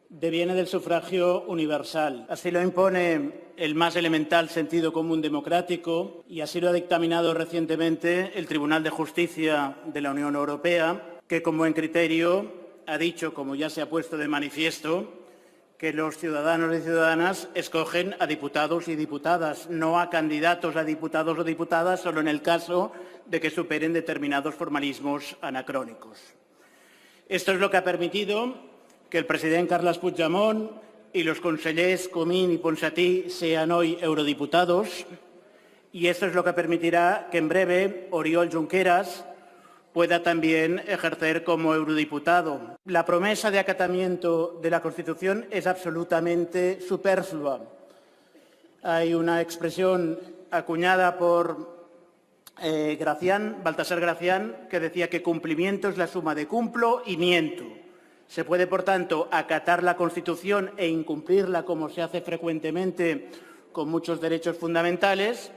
deviene del sufragio universal. Así lo impone el más elemental sentido común democrático y así lo ha dictaminado recientemente el Tribunal de Justicia de la Unión Europea, que con buen criterio ha dicho, como ya se ha puesto de manifiesto, que los ciudadanos y ciudadanas escogen a diputados y diputadas, no a candidatos a diputados o diputadas, solo en el caso de que superen determinados formalismos anacrónicos. Esto es lo que ha permitido que el presidente Carles Puigdemont y los consellers Comín y Ponsatí sean hoy eurodiputados, y esto es lo que permitirá que en breve Oriol Junqueras pueda también ejercer como eurodiputado. La promesa de acatamiento de la Constitución es absolutamente superflua. Hay una expresión acuñada por Baltasar Gracián, que decía que cumplimiento es la suma de cumplo y miento. Se puede, por tanto, acatar la Constitución e incumplirla, como se hace frecuentemente con muchos derechos fundamentales,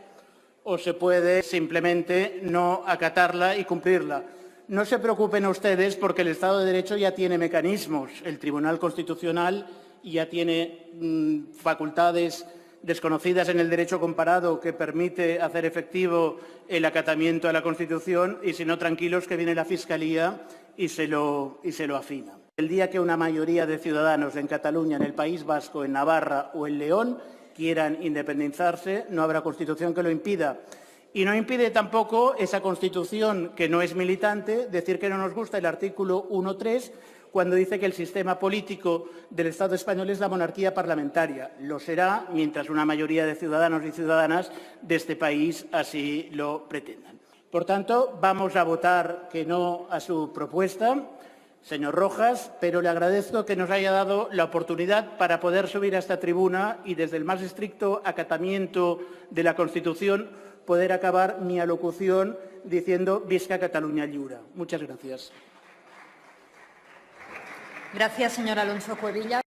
o se puede simplemente no acatarla y cumplirla. No se preocupen ustedes porque el Estado de Derecho ya tiene mecanismos. El Tribunal Constitucional ya tiene facultades desconocidas en el derecho comparado que permite hacer efectivo el acatamiento a la Constitución y, si no, tranquilos, que viene la Fiscalía y se lo afina. El día que una mayoría de ciudadanos en Cataluña, en el País Vasco, en Navarra o en León quieran independizarse, no habrá Constitución que lo impida. Y no impide tampoco esa Constitución, que no es militante, decir que no nos gusta el artículo 1.3 cuando dice que el sistema político del Estado español es la monarquía parlamentaria. Lo será mientras una mayoría de ciudadanos y ciudadanas de este país así lo pretendan. Por tanto, vamos a votar que no a su propuesta, señor Rojas, pero le agradezco que nos haya dado la oportunidad para poder subir a esta tribuna y, desde el más estricto acatamiento de la Constitución, poder acabar mi alocución diciendo «Visca Catalunya lliure». Muchas gracias. Gracias, señor Alonso Cuevillas.